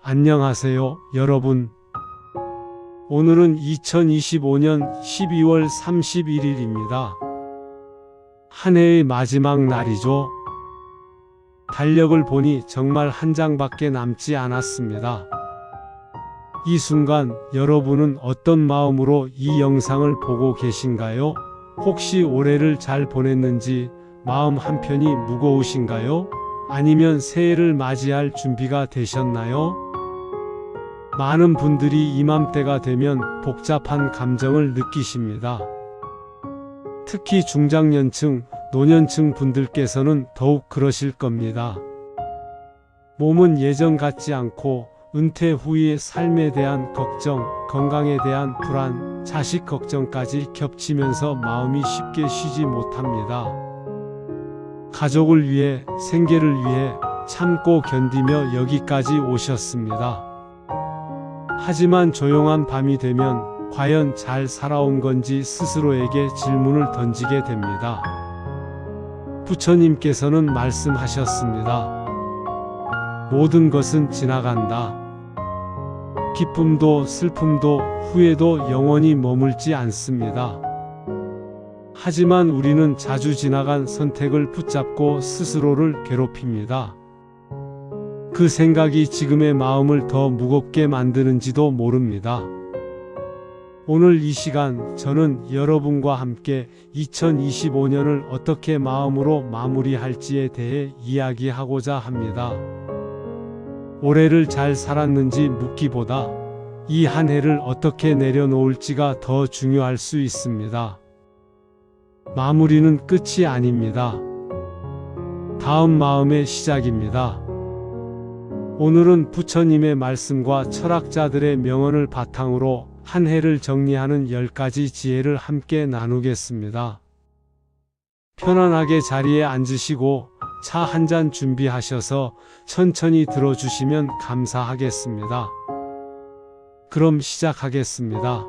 안녕하세요, 여러분. 오늘은 2025년 12월 31일입니다. 한 해의 마지막 날이죠. 달력을 보니 정말 한 장밖에 남지 않았습니다. 이 순간 여러분은 어떤 마음으로 이 영상을 보고 계신가요? 혹시 올해를 잘 보냈는지 마음 한편이 무거우신가요? 아니면 새해를 맞이할 준비가 되셨나요? 많은 분들이 이맘때가 되면 복잡한 감정을 느끼십니다. 특히 중장년층, 노년층 분들께서는 더욱 그러실 겁니다. 몸은 예전 같지 않고 은퇴 후의 삶에 대한 걱정, 건강에 대한 불안, 자식 걱정까지 겹치면서 마음이 쉽게 쉬지 못합니다. 가족을 위해, 생계를 위해 참고 견디며 여기까지 오셨습니다. 하지만 조용한 밤이 되면 과연 잘 살아온 건지 스스로에게 질문을 던지게 됩니다. 부처님께서는 말씀하셨습니다. 모든 것은 지나간다. 기쁨도 슬픔도 후회도 영원히 머물지 않습니다. 하지만 우리는 자주 지나간 선택을 붙잡고 스스로를 괴롭힙니다. 그 생각이 지금의 마음을 더 무겁게 만드는지도 모릅니다. 오늘 이 시간 저는 여러분과 함께 2025년을 어떻게 마음으로 마무리할지에 대해 이야기하고자 합니다. 올해를 잘 살았는지 묻기보다 이 한 해를 어떻게 내려놓을지가 더 중요할 수 있습니다. 마무리는 끝이 아닙니다. 다음 마음의 시작입니다. 오늘은 부처님의 말씀과 철학자들의 명언을 바탕으로 한 해를 정리하는 10가지 지혜를 함께 나누겠습니다. 편안하게 자리에 앉으시고 차 한 잔 준비하셔서 천천히 들어주시면 감사하겠습니다. 그럼 시작하겠습니다.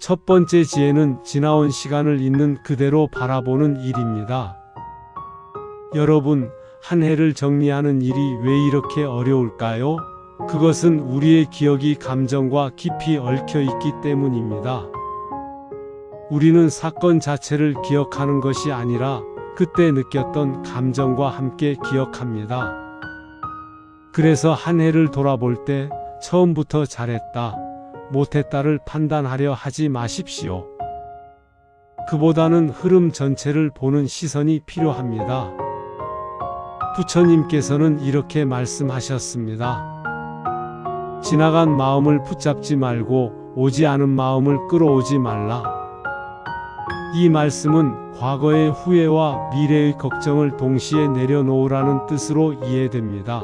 첫 번째 지혜는 지나온 시간을 있는 그대로 바라보는 일입니다. 여러분, 한 해를 정리하는 일이 왜 이렇게 어려울까요? 그것은 우리의 기억이 감정과 깊이 얽혀 있기 때문입니다. 우리는 사건 자체를 기억하는 것이 아니라 그때 느꼈던 감정과 함께 기억합니다. 그래서 한 해를 돌아볼 때 처음부터 잘했다, 못했다를 판단하려 하지 마십시오. 그보다는 흐름 전체를 보는 시선이 필요합니다. 부처님께서는 이렇게 말씀하셨습니다. 지나간 마음을 붙잡지 말고 오지 않은 마음을 끌어오지 말라. 이 말씀은 과거의 후회와 미래의 걱정을 동시에 내려놓으라는 뜻으로 이해됩니다.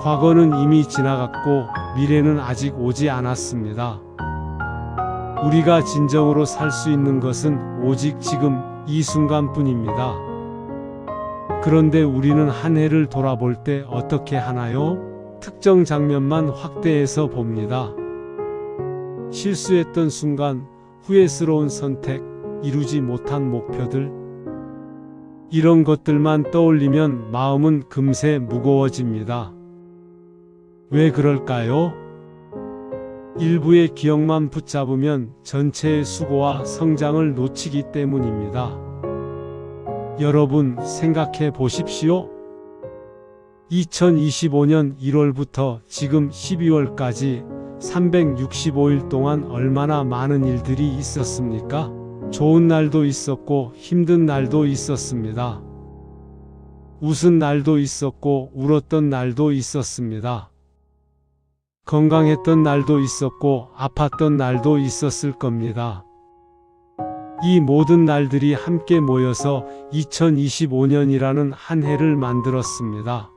과거는 이미 지나갔고 미래는 아직 오지 않았습니다. 우리가 진정으로 살 수 있는 것은 오직 지금 이 순간뿐입니다. 그런데 우리는 한 해를 돌아볼 때 어떻게 하나요? 특정 장면만 확대해서 봅니다. 실수했던 순간, 후회스러운 선택, 이루지 못한 목표들, 이런 것들만 떠올리면 마음은 금세 무거워집니다. 왜 그럴까요? 일부의 기억만 붙잡으면 전체의 수고와 성장을 놓치기 때문입니다. 여러분, 생각해 보십시오. 2025년 1월부터 지금 12월까지 365일 동안 얼마나 많은 일들이 있었습니까? 좋은 날도 있었고 힘든 날도 있었습니다. 웃은 날도 있었고 울었던 날도 있었습니다. 건강했던 날도 있었고 아팠던 날도 있었을 겁니다. 이 모든 날들이 함께 모여서 2025년이라는 한 해를 만들었습니다.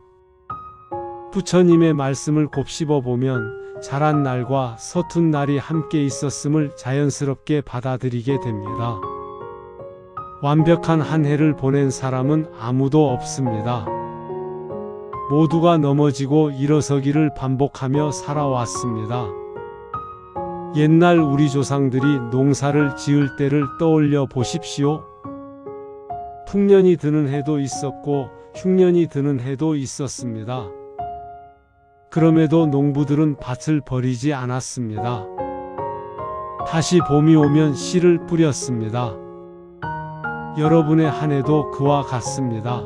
부처님의 말씀을 곱씹어 보면 잘한 날과 서툰 날이 함께 있었음을 자연스럽게 받아들이게 됩니다. 완벽한 한 해를 보낸 사람은 아무도 없습니다. 모두가 넘어지고 일어서기를 반복하며 살아왔습니다. 옛날 우리 조상들이 농사를 지을 때를 떠올려 보십시오. 풍년이 드는 해도 있었고 흉년이 드는 해도 있었습니다. 그럼에도 농부들은 밭을 버리지 않았습니다. 다시 봄이 오면 씨를 뿌렸습니다. 여러분의 한 해도 그와 같습니다.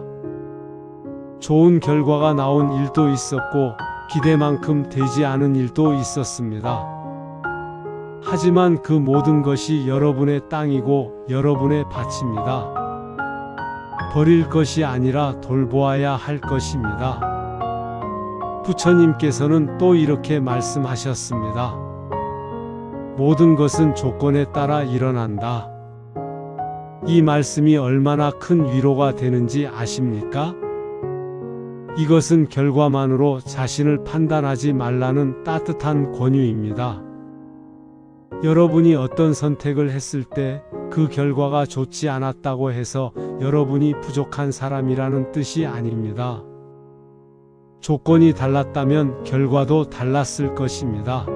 좋은 결과가 나온 일도 있었고 기대만큼 되지 않은 일도 있었습니다. 하지만 그 모든 것이 여러분의 땅이고 여러분의 밭입니다. 버릴 것이 아니라 돌보아야 할 것입니다. 부처님께서는 또 이렇게 말씀하셨습니다. 모든 것은 조건에 따라 일어난다. 이 말씀이 얼마나 큰 위로가 되는지 아십니까? 이것은 결과만으로 자신을 판단하지 말라는 따뜻한 권유입니다. 여러분이 어떤 선택을 했을 때 그 결과가 좋지 않았다고 해서 여러분이 부족한 사람이라는 뜻이 아닙니다. 조건이 달랐다면 결과도 달랐을 것입니다.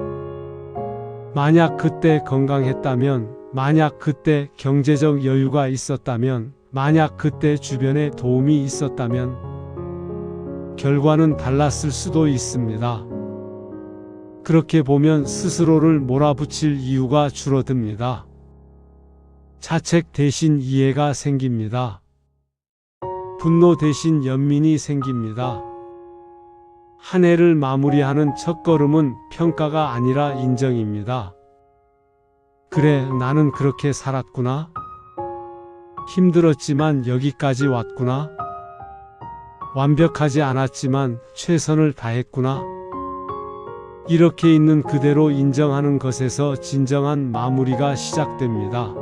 만약 그때 건강했다면, 만약 그때 경제적 여유가 있었다면, 만약 그때 주변에 도움이 있었다면 결과는 달랐을 수도 있습니다. 그렇게 보면 스스로를 몰아붙일 이유가 줄어듭니다. 자책 대신 이해가 생깁니다. 분노 대신 연민이 생깁니다. 한 해를 마무리하는 첫걸음은 평가가 아니라 인정입니다. 그래, 나는 그렇게 살았구나. 힘들었지만 여기까지 왔구나. 완벽하지 않았지만 최선을 다했구나. 이렇게 있는 그대로 인정하는 것에서 진정한 마무리가 시작됩니다.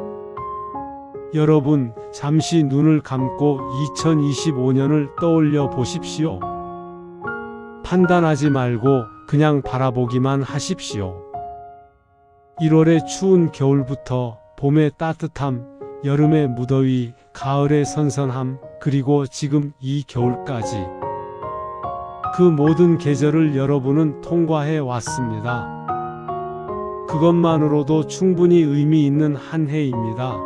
여러분, 잠시 눈을 감고 2025년을 떠올려 보십시오. 판단하지 말고 그냥 바라보기만 하십시오. 1월의 추운 겨울부터 봄의 따뜻함, 여름의 무더위, 가을의 선선함, 그리고 지금 이 겨울까지 그 모든 계절을 여러분은 통과해 왔습니다. 그것만으로도 충분히 의미 있는 한 해입니다.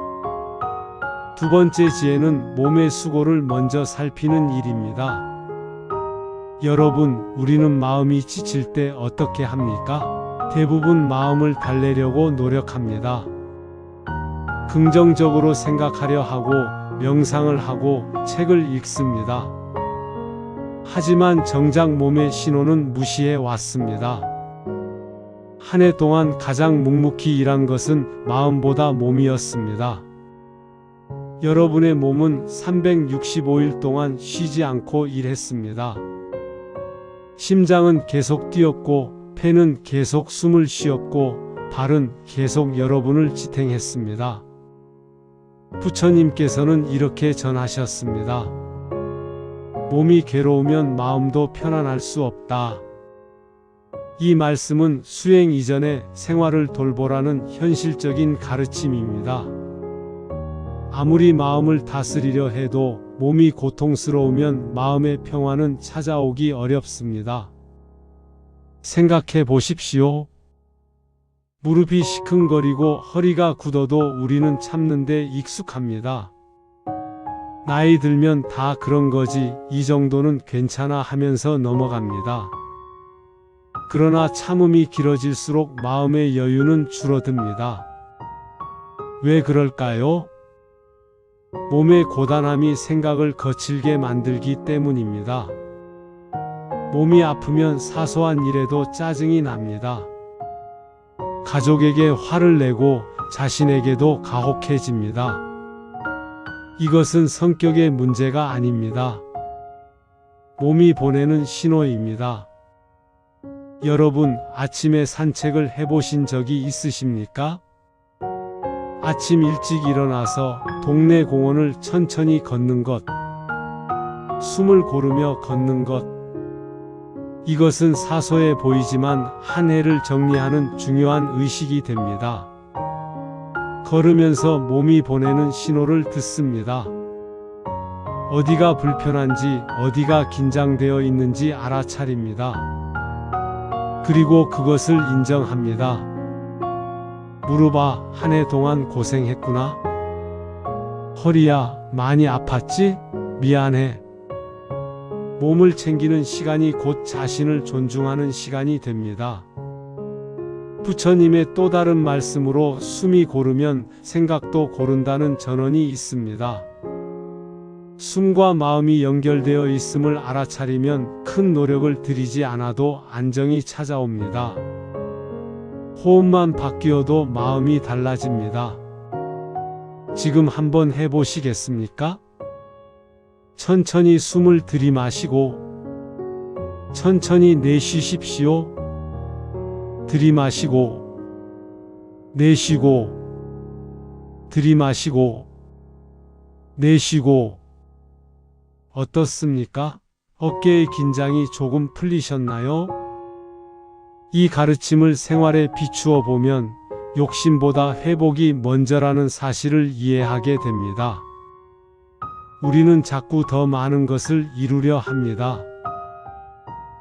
두 번째 지혜는 몸의 수고를 먼저 살피는 일입니다. 여러분, 우리는 마음이 지칠 때 어떻게 합니까? 대부분 마음을 달래려고 노력합니다. 긍정적으로 생각하려 하고 명상을 하고 책을 읽습니다. 하지만 정작 몸의 신호는 무시해 왔습니다. 한 해 동안 가장 묵묵히 일한 것은 마음보다 몸이었습니다. 여러분의 몸은 365일 동안 쉬지 않고 일했습니다. 심장은 계속 뛰었고, 폐는 계속 숨을 쉬었고, 발은 계속 여러분을 지탱했습니다. 부처님께서는 이렇게 전하셨습니다. 몸이 괴로우면 마음도 편안할 수 없다. 이 말씀은 수행 이전에 생활을 돌보라는 현실적인 가르침입니다. 아무리 마음을 다스리려 해도 몸이 고통스러우면 마음의 평화는 찾아오기 어렵습니다. 생각해 보십시오. 무릎이 시큰거리고 허리가 굳어도 우리는 참는 데 익숙합니다. 나이 들면 다 그런 거지, 이 정도는 괜찮아 하면서 넘어갑니다. 그러나 참음이 길어질수록 마음의 여유는 줄어듭니다. 왜 그럴까요? 몸의 고단함이 생각을 거칠게 만들기 때문입니다. 몸이 아프면 사소한 일에도 짜증이 납니다. 가족에게 화를 내고 자신에게도 가혹해집니다. 이것은 성격의 문제가 아닙니다. 몸이 보내는 신호입니다. 여러분, 아침에 산책을 해보신 적이 있으십니까? 아침 일찍 일어나서 동네 공원을 천천히 걷는 것, 숨을 고르며 걷는 것, 이것은 사소해 보이지만 한 해를 정리하는 중요한 의식이 됩니다. 걸으면서 몸이 보내는 신호를 듣습니다. 어디가 불편한지, 어디가 긴장되어 있는지 알아차립니다. 그리고 그것을 인정합니다. 무릎아, 한 해 동안 고생했구나. 허리야, 많이 아팠지? 미안해. 몸을 챙기는 시간이 곧 자신을 존중하는 시간이 됩니다. 부처님의 또 다른 말씀으로 숨이 고르면 생각도 고른다는 전언이 있습니다. 숨과 마음이 연결되어 있음을 알아차리면 큰 노력을 들이지 않아도 안정이 찾아옵니다. 호흡만 바뀌어도 마음이 달라집니다. 지금 한번 해보시겠습니까? 천천히 숨을 들이마시고 천천히 내쉬십시오. 들이마시고 내쉬고 들이마시고 내쉬고. 어떻습니까? 어깨의 긴장이 조금 풀리셨나요? 이 가르침을 생활에 비추어 보면 욕심보다 회복이 먼저라는 사실을 이해하게 됩니다. 우리는 자꾸 더 많은 것을 이루려 합니다.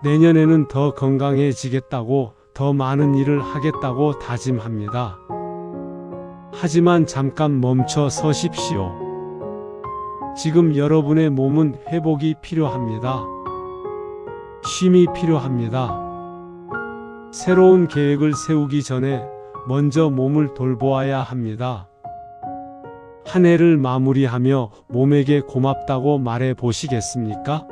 내년에는 더 건강해지겠다고, 더 많은 일을 하겠다고 다짐합니다. 하지만 잠깐 멈춰 서십시오. 지금 여러분의 몸은 회복이 필요합니다. 쉼이 필요합니다. 새로운 계획을 세우기 전에 먼저 몸을 돌보아야 합니다. 한 해를 마무리하며 몸에게 고맙다고 말해 보시겠습니까?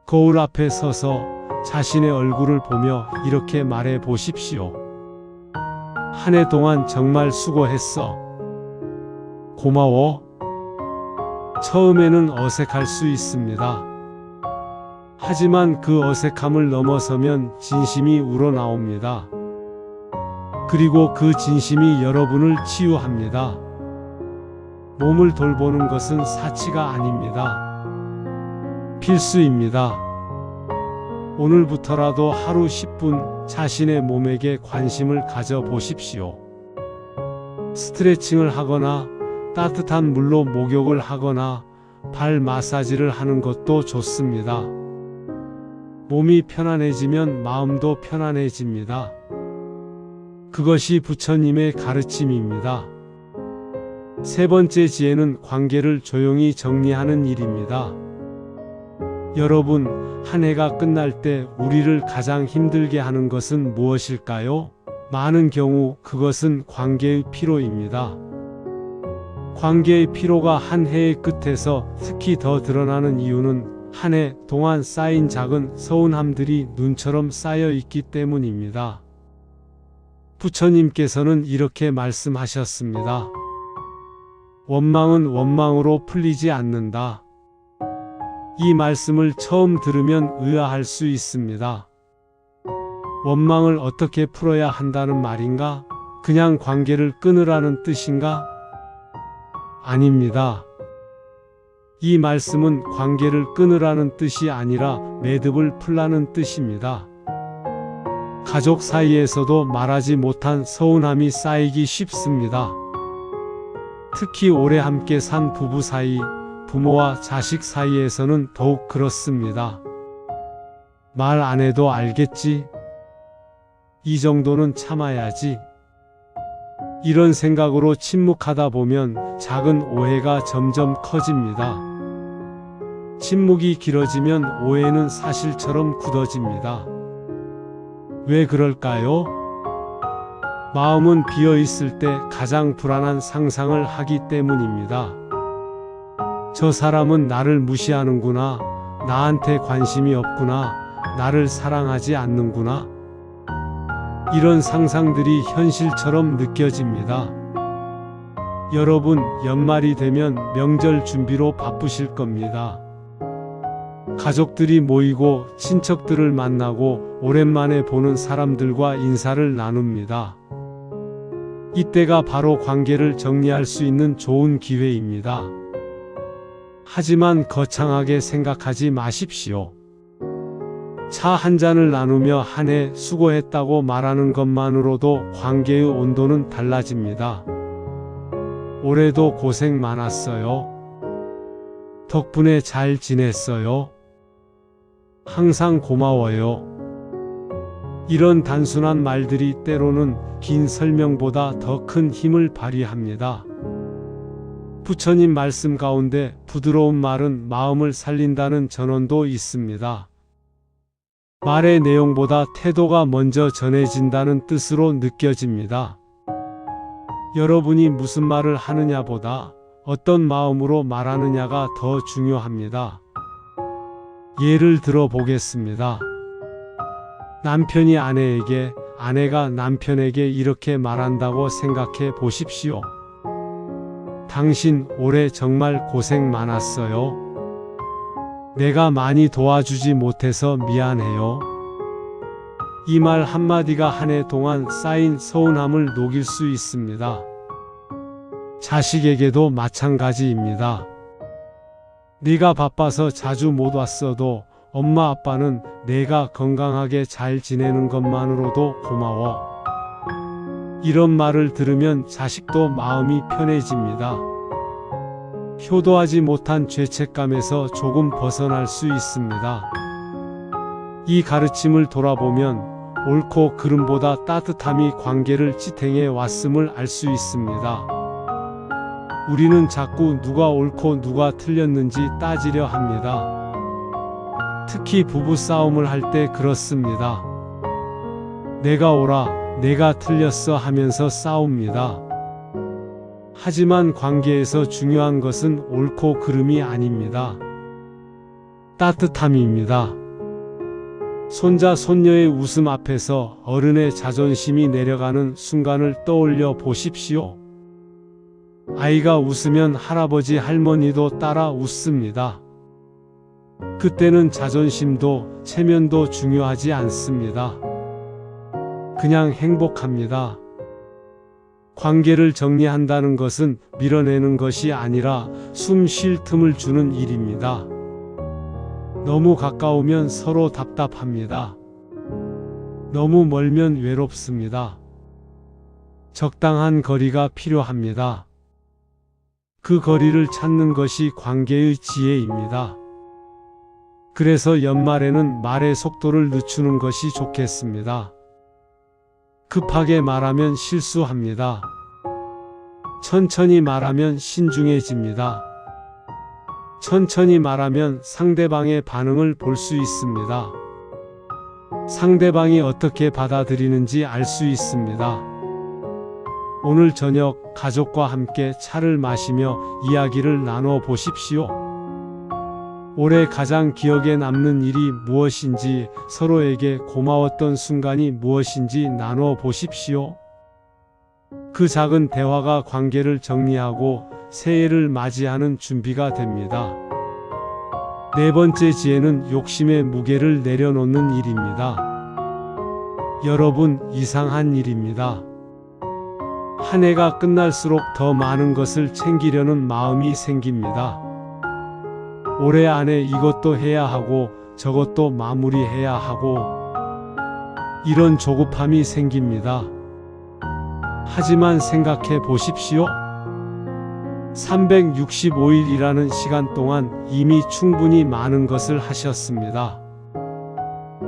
거울 앞에 서서 자신의 얼굴을 보며 이렇게 말해 보십시오. 한 해 동안 정말 수고했어. 고마워. 처음에는 어색할 수 있습니다. 하지만 그 어색함을 넘어서면 진심이 우러나옵니다. 그리고 그 진심이 여러분을 치유합니다. 몸을 돌보는 것은 사치가 아닙니다. 필수입니다. 오늘부터라도 하루 10분 자신의 몸에게 관심을 가져 보십시오. 스트레칭을 하거나 따뜻한 물로 목욕을 하거나 발 마사지를 하는 것도 좋습니다. 몸이 편안해지면 마음도 편안해집니다. 그것이 부처님의 가르침입니다. 세 번째 지혜는 관계를 조용히 정리하는 일입니다. 여러분, 한 해가 끝날 때 우리를 가장 힘들게 하는 것은 무엇일까요? 많은 경우 그것은 관계의 피로입니다. 관계의 피로가 한 해의 끝에서 특히 더 드러나는 이유는 한 해 동안 쌓인 작은 서운함들이 눈처럼 쌓여 있기 때문입니다. 부처님께서는 이렇게 말씀하셨습니다. 원망은 원망으로 풀리지 않는다. 이 말씀을 처음 들으면 의아할 수 있습니다. 원망을 어떻게 풀어야 한다는 말인가? 그냥 관계를 끊으라는 뜻인가? 아닙니다. 이 말씀은 관계를 끊으라는 뜻이 아니라 매듭을 풀라는 뜻입니다. 가족 사이에서도 말하지 못한 서운함이 쌓이기 쉽습니다. 특히 오래 함께 산 부부 사이, 부모와 자식 사이에서는 더욱 그렇습니다. 말 안 해도 알겠지? 이 정도는 참아야지. 이런 생각으로 침묵하다 보면 작은 오해가 점점 커집니다. 침묵이 길어지면 오해는 사실처럼 굳어집니다. 왜 그럴까요? 마음은 비어 있을 때 가장 불안한 상상을 하기 때문입니다. 저 사람은 나를 무시하는구나. 나한테 관심이 없구나. 나를 사랑하지 않는구나. 이런 상상들이 현실처럼 느껴집니다. 여러분, 연말이 되면 명절 준비로 바쁘실 겁니다. 가족들이 모이고 친척들을 만나고 오랜만에 보는 사람들과 인사를 나눕니다. 이때가 바로 관계를 정리할 수 있는 좋은 기회입니다. 하지만 거창하게 생각하지 마십시오. 차 한 잔을 나누며 한 해 수고했다고 말하는 것만으로도 관계의 온도는 달라집니다. 올해도 고생 많았어요. 덕분에 잘 지냈어요. 항상 고마워요. 이런 단순한 말들이 때로는 긴 설명보다 더 큰 힘을 발휘합니다. 부처님 말씀 가운데 부드러운 말은 마음을 살린다는 전언도 있습니다. 말의 내용보다 태도가 먼저 전해진다는 뜻으로 느껴집니다. 여러분이 무슨 말을 하느냐보다 어떤 마음으로 말하느냐가 더 중요합니다. 예를 들어 보겠습니다. 남편이 아내에게, 아내가 남편에게 이렇게 말한다고 생각해 보십시오. 당신 올해 정말 고생 많았어요. 내가 많이 도와주지 못해서 미안해요. 이 말 한마디가 한 해 동안 쌓인 서운함을 녹일 수 있습니다. 자식에게도 마찬가지입니다. 네가 바빠서 자주 못 왔어도 엄마 아빠는 내가 건강하게 잘 지내는 것만으로도 고마워. 이런 말을 들으면 자식도 마음이 편해집니다. 효도하지 못한 죄책감에서 조금 벗어날 수 있습니다. 이 가르침을 돌아보면 옳고 그름보다 따뜻함이 관계를 지탱해 왔음을 알 수 있습니다. 우리는 자꾸 누가 옳고 누가 틀렸는지 따지려 합니다. 특히 부부 싸움을 할 때 그렇습니다. 내가 옳아, 내가 틀렸어 하면서 싸웁니다. 하지만 관계에서 중요한 것은 옳고 그름이 아닙니다. 따뜻함입니다. 손자 손녀의 웃음 앞에서 어른의 자존심이 내려가는 순간을 떠올려 보십시오. 아이가 웃으면 할아버지 할머니도 따라 웃습니다. 그때는 자존심도 체면도 중요하지 않습니다. 그냥 행복합니다. 관계를 정리한다는 것은 밀어내는 것이 아니라 숨 쉴 틈을 주는 일입니다. 너무 가까우면 서로 답답합니다. 너무 멀면 외롭습니다. 적당한 거리가 필요합니다. 그 거리를 찾는 것이 관계의 지혜입니다. 그래서 연말에는 말의 속도를 늦추는 것이 좋겠습니다. 급하게 말하면 실수합니다. 천천히 말하면 신중해집니다. 천천히 말하면 상대방의 반응을 볼 수 있습니다. 상대방이 어떻게 받아들이는지 알 수 있습니다. 오늘 저녁 가족과 함께 차를 마시며 이야기를 나눠 보십시오. 올해 가장 기억에 남는 일이 무엇인지, 서로에게 고마웠던 순간이 무엇인지 나눠 보십시오. 그 작은 대화가 관계를 정리하고 새해를 맞이하는 준비가 됩니다. 네 번째 지혜는 욕심의 무게를 내려놓는 일입니다. 여러분, 이상한 일입니다. 한 해가 끝날수록 더 많은 것을 챙기려는 마음이 생깁니다. 올해 안에 이것도 해야 하고 저것도 마무리해야 하고 이런 조급함이 생깁니다. 하지만 생각해 보십시오. 365일이라는 시간 동안 이미 충분히 많은 것을 하셨습니다.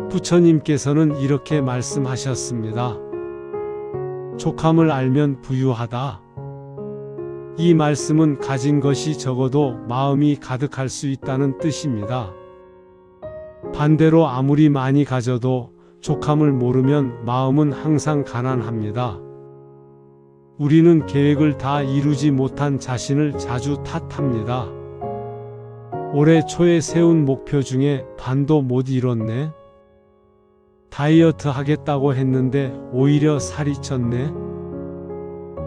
부처님께서는 이렇게 말씀하셨습니다. 족함을 알면 부유하다. 이 말씀은 가진 것이 적어도 마음이 가득할 수 있다는 뜻입니다. 반대로 아무리 많이 가져도 족함을 모르면 마음은 항상 가난합니다. 우리는 계획을 다 이루지 못한 자신을 자주 탓합니다. 올해 초에 세운 목표 중에 반도 못 이뤘네. 다이어트 하겠다고 했는데 오히려 살이 쪘네.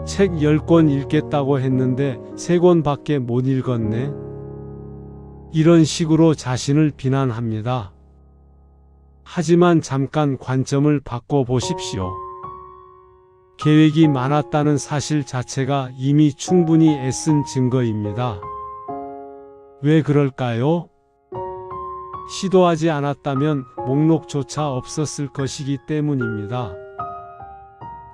책 10권 읽겠다고 했는데 3권밖에 못 읽었네. 이런 식으로 자신을 비난합니다. 하지만 잠깐 관점을 바꿔보십시오. 계획이 많았다는 사실 자체가 이미 충분히 애쓴 증거입니다. 왜 그럴까요? 시도하지 않았다면 목록조차 없었을 것이기 때문입니다.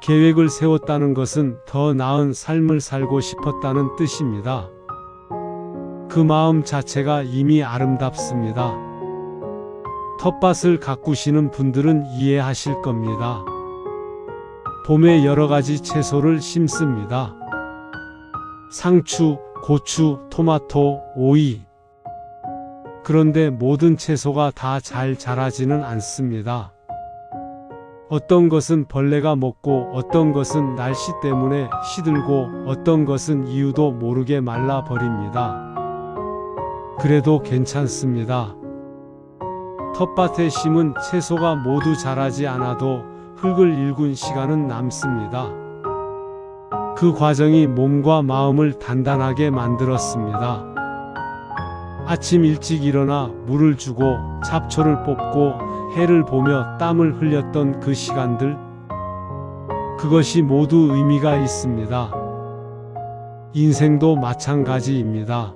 계획을 세웠다는 것은 더 나은 삶을 살고 싶었다는 뜻입니다. 그 마음 자체가 이미 아름답습니다. 텃밭을 가꾸시는 분들은 이해하실 겁니다. 봄에 여러 가지 채소를 심습니다. 상추, 고추, 토마토, 오이. 그런데 모든 채소가 다 잘 자라지는 않습니다. 어떤 것은 벌레가 먹고 어떤 것은 날씨 때문에 시들고 어떤 것은 이유도 모르게 말라버립니다. 그래도 괜찮습니다. 텃밭에 심은 채소가 모두 자라지 않아도 흙을 일군 시간은 남습니다. 그 과정이 몸과 마음을 단단하게 만들었습니다. 아침 일찍 일어나 물을 주고 잡초를 뽑고 해를 보며 땀을 흘렸던 그 시간들, 그것이 모두 의미가 있습니다. 인생도 마찬가지입니다.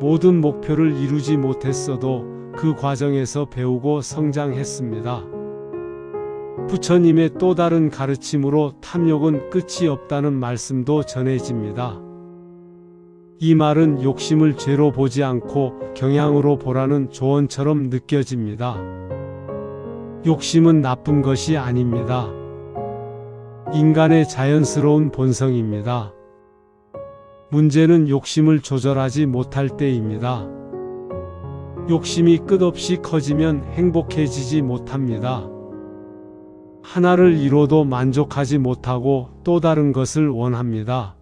모든 목표를 이루지 못했어도 그 과정에서 배우고 성장했습니다. 부처님의 또 다른 가르침으로 탐욕은 끝이 없다는 말씀도 전해집니다. 이 말은 욕심을 죄로 보지 않고 경향으로 보라는 조언처럼 느껴집니다. 욕심은 나쁜 것이 아닙니다. 인간의 자연스러운 본성입니다. 문제는 욕심을 조절하지 못할 때입니다. 욕심이 끝없이 커지면 행복해지지 못합니다. 하나를 이뤄도 만족하지 못하고 또 다른 것을 원합니다.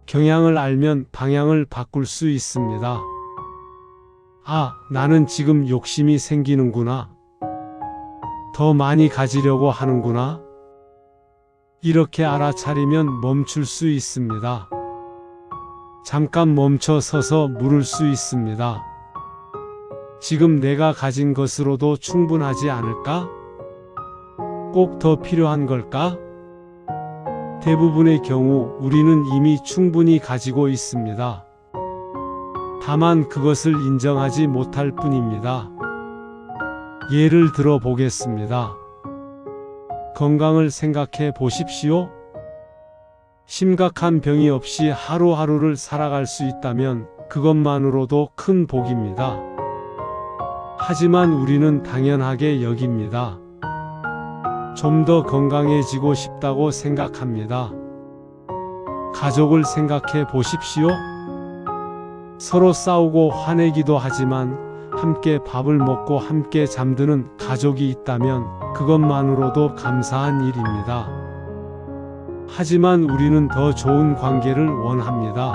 경향을 알면 방향을 바꿀 수 있습니다. 아, 나는 지금 욕심이 생기는구나. 더 많이 가지려고 하는구나. 이렇게 알아차리면 멈출 수 있습니다. 잠깐 멈춰 서서 물을 수 있습니다. 지금 내가 가진 것으로도 충분하지 않을까? 꼭 더 필요한 걸까? 대부분의 경우 우리는 이미 충분히 가지고 있습니다. 다만 그것을 인정하지 못할 뿐입니다. 예를 들어 보겠습니다. 건강을 생각해 보십시오. 심각한 병이 없이 하루하루를 살아갈 수 있다면 그것만으로도 큰 복입니다. 하지만 우리는 당연하게 여깁니다. 좀 더 건강해지고 싶다고 생각합니다. 가족을 생각해 보십시오. 서로 싸우고 화내기도 하지만 함께 밥을 먹고 함께 잠드는 가족이 있다면 그것만으로도 감사한 일입니다. 하지만 우리는 더 좋은 관계를 원합니다.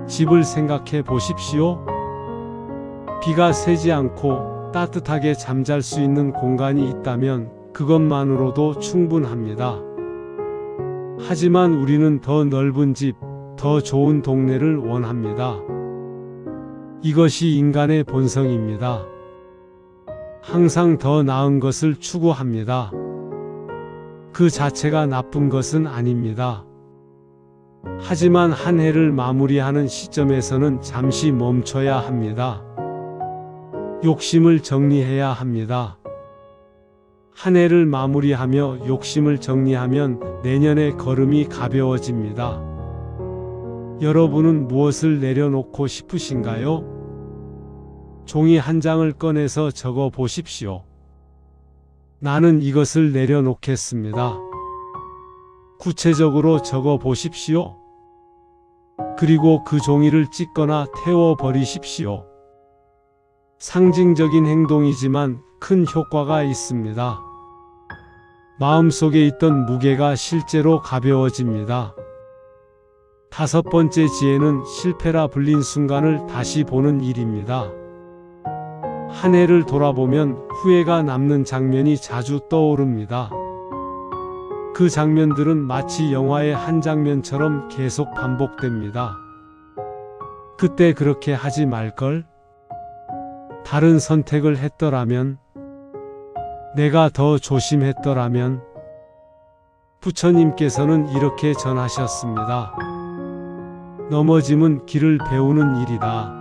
집을 생각해 보십시오. 비가 새지 않고 따뜻하게 잠잘 수 있는 공간이 있다면 그것만으로도 충분합니다. 하지만 우리는 더 넓은 집, 더 좋은 동네를 원합니다. 이것이 인간의 본성입니다. 항상 더 나은 것을 추구합니다. 그 자체가 나쁜 것은 아닙니다. 하지만 한 해를 마무리하는 시점에서는 잠시 멈춰야 합니다. 욕심을 정리해야 합니다. 한 해를 마무리하며 욕심을 정리하면 내년의 걸음이 가벼워집니다. 여러분은 무엇을 내려놓고 싶으신가요? 종이 한 장을 꺼내서 적어 보십시오. 나는 이것을 내려놓겠습니다. 구체적으로 적어 보십시오. 그리고 그 종이를 찢거나 태워 버리십시오. 상징적인 행동이지만 큰 효과가 있습니다. 마음속에 있던 무게가 실제로 가벼워집니다. 다섯 번째 지혜는 실패라 불린 순간을 다시 보는 일입니다. 한 해를 돌아보면 후회가 남는 장면이 자주 떠오릅니다. 그 장면들은 마치 영화의 한 장면처럼 계속 반복됩니다. 그때 그렇게 하지 말걸? 다른 선택을 했더라면? 내가 더 조심했더라면? 부처님께서는 이렇게 전하셨습니다. 넘어짐은 길을 배우는 일이다.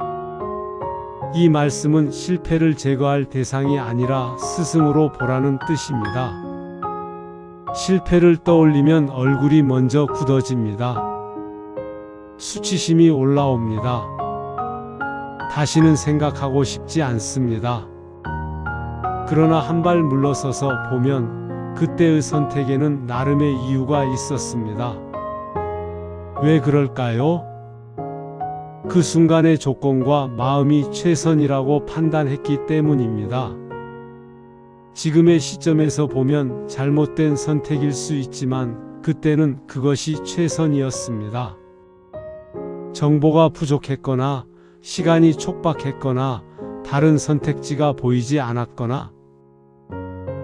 이 말씀은 실패를 제거할 대상이 아니라 스승으로 보라는 뜻입니다. 실패를 떠올리면 얼굴이 먼저 굳어집니다. 수치심이 올라옵니다. 다시는 생각하고 싶지 않습니다. 그러나 한 발 물러서서 보면 그때의 선택에는 나름의 이유가 있었습니다. 왜 그럴까요? 그 순간의 조건과 마음이 최선이라고 판단했기 때문입니다. 지금의 시점에서 보면 잘못된 선택일 수 있지만 그때는 그것이 최선이었습니다. 정보가 부족했거나 시간이 촉박했거나 다른 선택지가 보이지 않았거나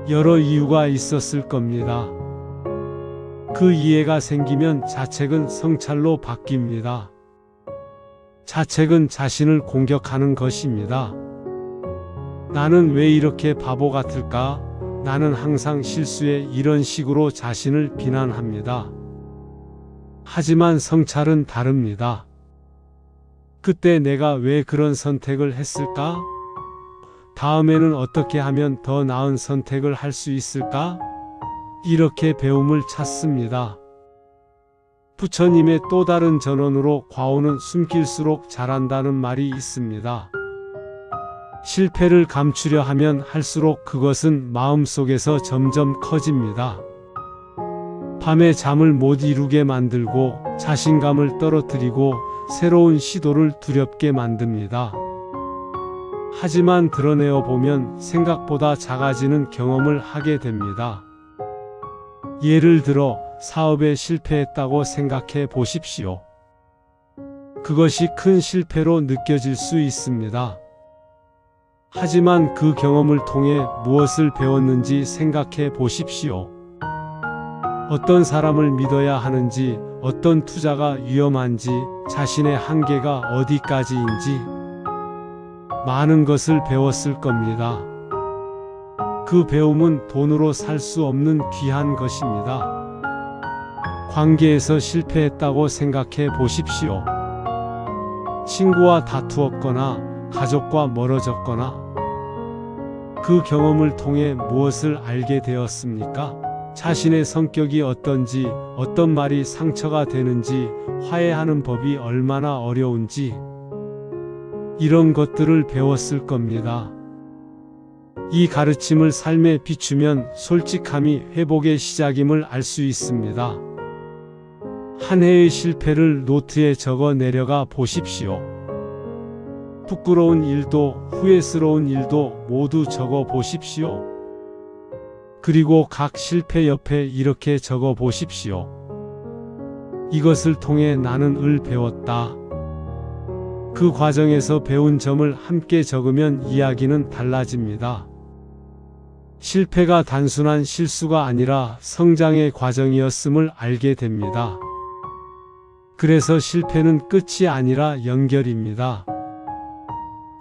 여러 이유가 있었을 겁니다. 그 이해가 생기면 자책은 성찰로 바뀝니다. 자책은 자신을 공격하는 것입니다. 나는 왜 이렇게 바보 같을까? 나는 항상 실수해. 이런 식으로 자신을 비난합니다. 하지만 성찰은 다릅니다. 그때 내가 왜 그런 선택을 했을까? 다음에는 어떻게 하면 더 나은 선택을 할 수 있을까? 이렇게 배움을 찾습니다. 부처님의 또 다른 전언으로 과오는 숨길수록 잘한다는 말이 있습니다. 실패를 감추려 하면 할수록 그것은 마음속에서 점점 커집니다. 밤에 잠을 못 이루게 만들고 자신감을 떨어뜨리고 새로운 시도를 두렵게 만듭니다. 하지만 드러내어 보면 생각보다 작아지는 경험을 하게 됩니다. 예를 들어 사업에 실패했다고 생각해 보십시오. 그것이 큰 실패로 느껴질 수 있습니다. 하지만 그 경험을 통해 무엇을 배웠는지 생각해 보십시오. 어떤 사람을 믿어야 하는지, 어떤 투자가 위험한지, 자신의 한계가 어디까지인지 많은 것을 배웠을 겁니다. 그 배움은 돈으로 살 수 없는 귀한 것입니다. 관계에서 실패했다고 생각해 보십시오. 친구와 다투었거나 가족과 멀어졌거나 그 경험을 통해 무엇을 알게 되었습니까? 자신의 성격이 어떤지, 어떤 말이 상처가 되는지, 화해하는 법이 얼마나 어려운지 이런 것들을 배웠을 겁니다. 이 가르침을 삶에 비추면 솔직함이 회복의 시작임을 알 수 있습니다. 한 해의 실패를 노트에 적어 내려가 보십시오. 부끄러운 일도 후회스러운 일도 모두 적어 보십시오. 그리고 각 실패 옆에 이렇게 적어 보십시오. 이것을 통해 나는 을 배웠다. 그 과정에서 배운 점을 함께 적으면 이야기는 달라집니다. 실패가 단순한 실수가 아니라 성장의 과정이었음을 알게 됩니다. 그래서 실패는 끝이 아니라 연결입니다.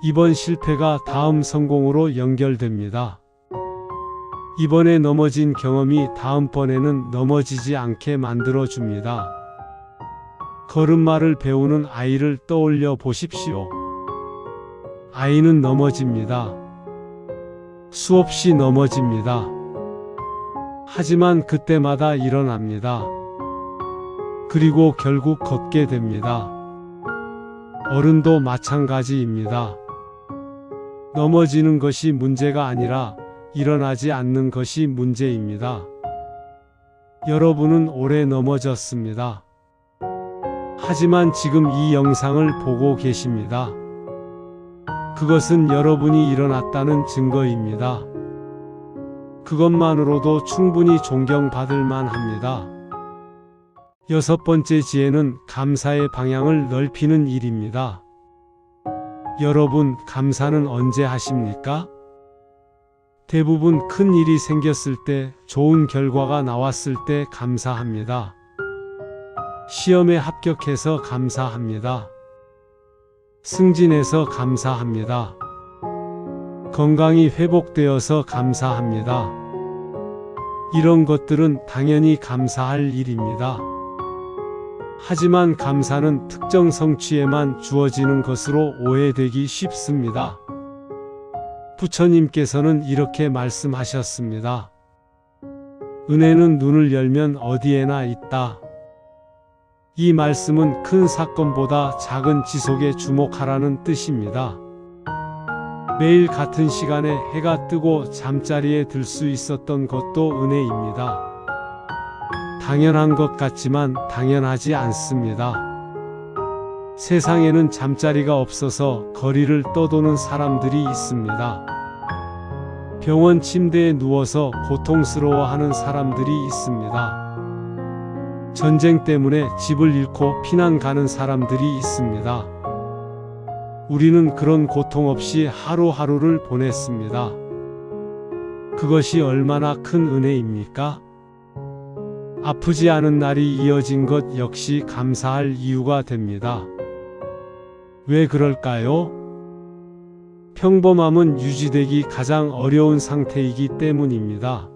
이번 실패가 다음 성공으로 연결됩니다. 이번에 넘어진 경험이 다음번에는 넘어지지 않게 만들어줍니다. 걸음마를 배우는 아이를 떠올려 보십시오. 아이는 넘어집니다. 수없이 넘어집니다. 하지만 그때마다 일어납니다. 그리고 결국 걷게 됩니다. 어른도 마찬가지입니다. 넘어지는 것이 문제가 아니라 일어나지 않는 것이 문제입니다. 여러분은 오래 넘어졌습니다. 하지만 지금 이 영상을 보고 계십니다. 그것은 여러분이 일어났다는 증거입니다. 그것만으로도 충분히 존경받을 만합니다. 6번째 지혜는 감사의 방향을 넓히는 일입니다. 여러분, 감사는 언제 하십니까? 대부분 큰 일이 생겼을 때, 좋은 결과가 나왔을 때 감사합니다. 시험에 합격해서 감사합니다. 승진해서 감사합니다. 건강이 회복되어서 감사합니다. 이런 것들은 당연히 감사할 일입니다. 하지만 감사는 특정 성취에만 주어지는 것으로 오해되기 쉽습니다. 부처님께서는 이렇게 말씀하셨습니다. 은혜는 눈을 열면 어디에나 있다. 이 말씀은 큰 사건보다 작은 지속에 주목하라는 뜻입니다. 매일 같은 시간에 해가 뜨고 잠자리에 들 수 있었던 것도 은혜입니다. 당연한 것 같지만 당연하지 않습니다. 세상에는 잠자리가 없어서 거리를 떠도는 사람들이 있습니다. 병원 침대에 누워서 고통스러워하는 사람들이 있습니다. 전쟁 때문에 집을 잃고 피난 가는 사람들이 있습니다. 우리는 그런 고통 없이 하루하루를 보냈습니다. 그것이 얼마나 큰 은혜입니까? 아프지 않은 날이 이어진 것 역시 감사할 이유가 됩니다. 왜 그럴까요? 평범함은 유지되기 가장 어려운 상태이기 때문입니다.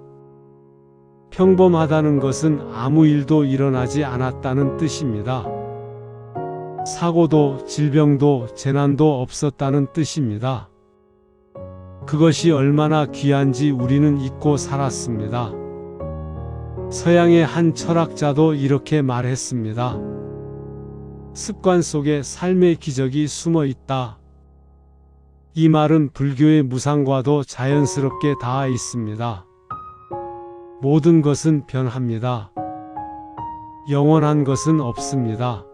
평범하다는 것은 아무 일도 일어나지 않았다는 뜻입니다. 사고도 질병도 재난도 없었다는 뜻입니다. 그것이 얼마나 귀한지 우리는 잊고 살았습니다. 서양의 한 철학자도 이렇게 말했습니다. 습관 속에 삶의 기적이 숨어 있다. 이 말은 불교의 무상과도 자연스럽게 닿아 있습니다. 모든 것은 변합니다. 영원한 것은 없습니다.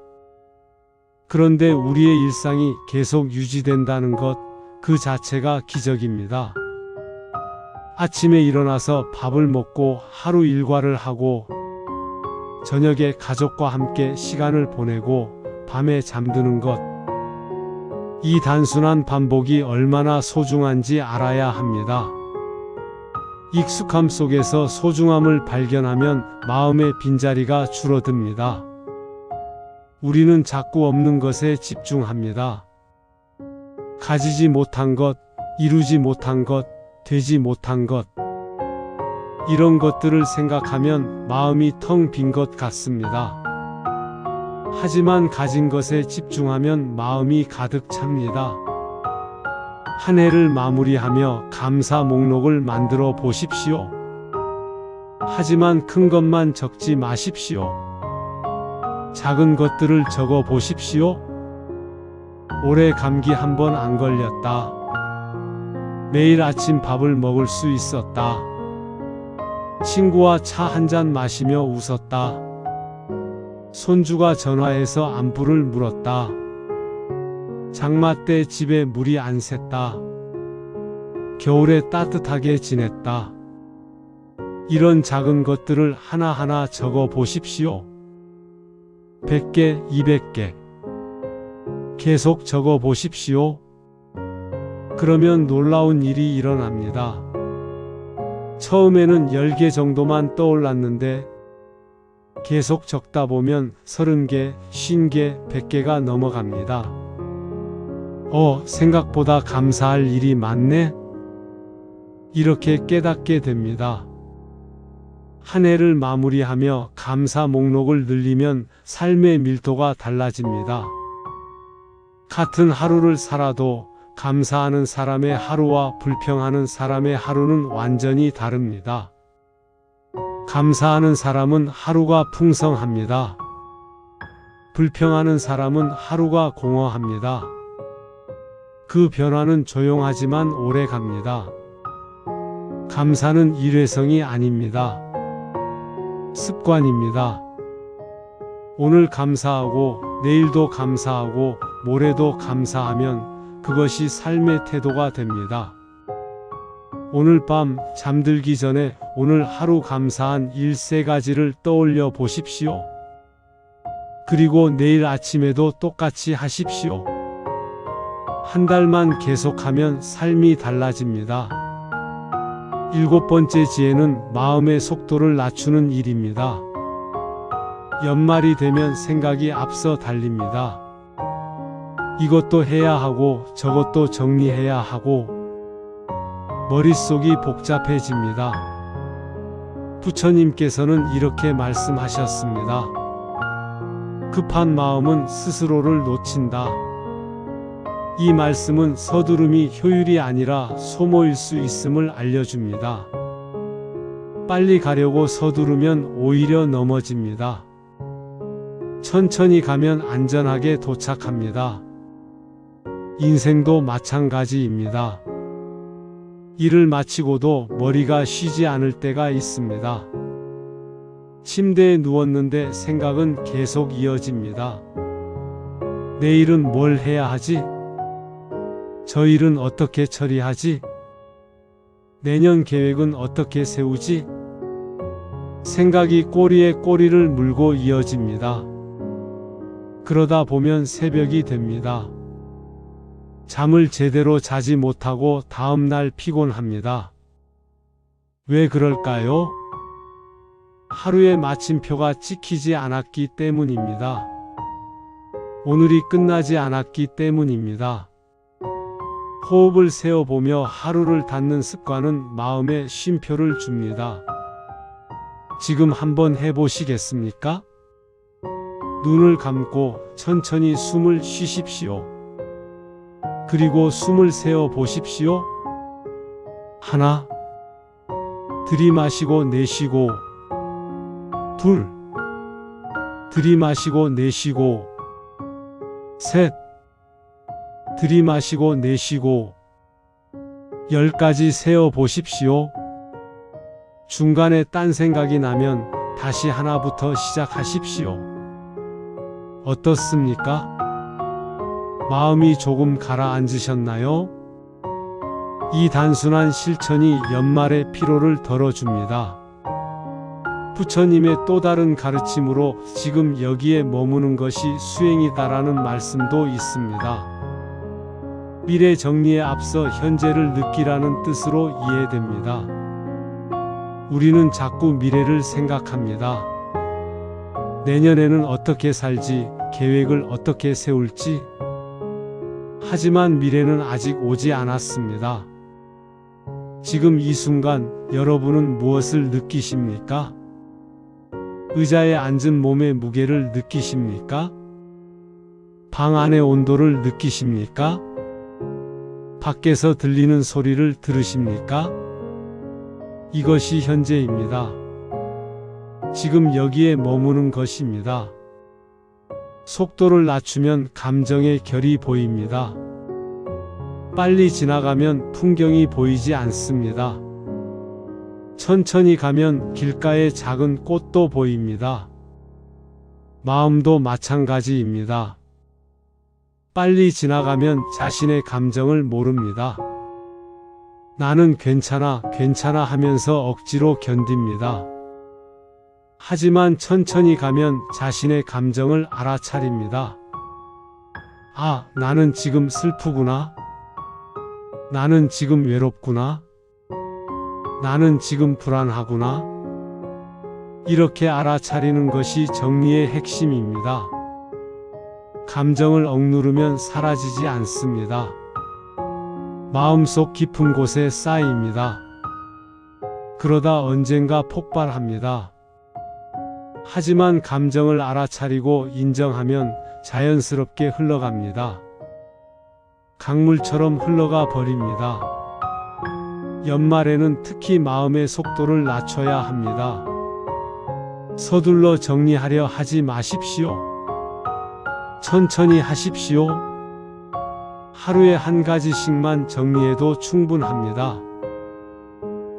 그런데 우리의 일상이 계속 유지된다는 것, 그 자체가 기적입니다. 아침에 일어나서 밥을 먹고 하루 일과를 하고 저녁에 가족과 함께 시간을 보내고 밤에 잠드는 것. 이 단순한 반복이 얼마나 소중한지 알아야 합니다. 익숙함 속에서 소중함을 발견하면 마음의 빈자리가 줄어듭니다. 우리는 자꾸 없는 것에 집중합니다. 가지지 못한 것, 이루지 못한 것, 되지 못한 것. 이런 것들을 생각하면 마음이 텅 빈 것 같습니다. 하지만 가진 것에 집중하면 마음이 가득 찹니다. 한 해를 마무리하며 감사 목록을 만들어 보십시오. 하지만 큰 것만 적지 마십시오. 작은 것들을 적어 보십시오. 올해 감기 한 번 안 걸렸다. 매일 아침 밥을 먹을 수 있었다. 친구와 차 한 잔 마시며 웃었다. 손주가 전화해서 안부를 물었다. 장마 때 집에 물이 안 샜다. 겨울에 따뜻하게 지냈다. 이런 작은 것들을 하나하나 적어 보십시오. 100개, 200개. 계속 적어 보십시오. 그러면 놀라운 일이 일어납니다. 처음에는 10개 정도만 떠올랐는데 계속 적다 보면 30개, 50개, 100개가 넘어갑니다. 생각보다 감사할 일이 많네? 이렇게 깨닫게 됩니다. 한 해를 마무리하며 감사 목록을 늘리면 삶의 밀도가 달라집니다. 같은 하루를 살아도 감사하는 사람의 하루와 불평하는 사람의 하루는 완전히 다릅니다. 감사하는 사람은 하루가 풍성합니다. 불평하는 사람은 하루가 공허합니다. 그 변화는 조용하지만 오래 갑니다. 감사는 일회성이 아닙니다. 습관입니다. 오늘 감사하고 내일도 감사하고 모레도 감사하면 그것이 삶의 태도가 됩니다. 오늘 밤 잠들기 전에 오늘 하루 감사한 일 3가지를 떠올려 보십시오. 그리고 내일 아침에도 똑같이 하십시오. 한 달만 계속하면 삶이 달라집니다. 7번째 지혜는 마음의 속도를 낮추는 일입니다. 연말이 되면 생각이 앞서 달립니다. 이것도 해야 하고 저것도 정리해야 하고 머릿속이 복잡해집니다. 부처님께서는 이렇게 말씀하셨습니다. 급한 마음은 스스로를 놓친다. 이 말씀은 서두름이 효율이 아니라 소모일 수 있음을 알려줍니다. 빨리 가려고 서두르면 오히려 넘어집니다. 천천히 가면 안전하게 도착합니다. 인생도 마찬가지입니다. 일을 마치고도 머리가 쉬지 않을 때가 있습니다. 침대에 누웠는데 생각은 계속 이어집니다. 내일은 뭘 해야 하지? 저 일은 어떻게 처리하지? 내년 계획은 어떻게 세우지? 생각이 꼬리에 꼬리를 물고 이어집니다. 그러다 보면 새벽이 됩니다. 잠을 제대로 자지 못하고 다음날 피곤합니다. 왜 그럴까요? 하루의 마침표가 찍히지 않았기 때문입니다. 오늘이 끝나지 않았기 때문입니다. 호흡을 세어보며 하루를 닫는 습관은 마음에 쉼표를 줍니다. 지금 한번 해보시겠습니까? 눈을 감고 천천히 숨을 쉬십시오. 그리고 숨을 세어 보십시오. 하나, 들이마시고 내쉬고, 둘, 들이마시고 내쉬고, 셋, 들이마시고 내쉬고, 10까지 세어 보십시오. 중간에 딴 생각이 나면 다시 하나부터 시작하십시오. 어떻습니까? 마음이 조금 가라앉으셨나요? 이 단순한 실천이 연말의 피로를 덜어줍니다. 부처님의 또 다른 가르침으로 지금 여기에 머무는 것이 수행이다라는 말씀도 있습니다. 미래 정리에 앞서 현재를 느끼라는 뜻으로 이해됩니다. 우리는 자꾸 미래를 생각합니다. 내년에는 어떻게 살지, 계획을 어떻게 세울지. 하지만 미래는 아직 오지 않았습니다. 지금 이 순간 여러분은 무엇을 느끼십니까? 의자에 앉은 몸의 무게를 느끼십니까? 방 안의 온도를 느끼십니까? 밖에서 들리는 소리를 들으십니까? 이것이 현재입니다. 지금 여기에 머무는 것입니다. 속도를 낮추면 감정의 결이 보입니다. 빨리 지나가면 풍경이 보이지 않습니다. 천천히 가면 길가에 작은 꽃도 보입니다. 마음도 마찬가지입니다. 빨리 지나가면 자신의 감정을 모릅니다. 나는 괜찮아, 괜찮아 하면서 억지로 견딥니다. 하지만 천천히 가면 자신의 감정을 알아차립니다. 아, 나는 지금 슬프구나. 나는 지금 외롭구나. 나는 지금 불안하구나. 이렇게 알아차리는 것이 정리의 핵심입니다. 감정을 억누르면 사라지지 않습니다. 마음속 깊은 곳에 쌓입니다. 그러다 언젠가 폭발합니다. 하지만 감정을 알아차리고 인정하면 자연스럽게 흘러갑니다. 강물처럼 흘러가 버립니다. 연말에는 특히 마음의 속도를 낮춰야 합니다. 서둘러 정리하려 하지 마십시오. 천천히 하십시오. 하루에 한 가지씩만 정리해도 충분합니다.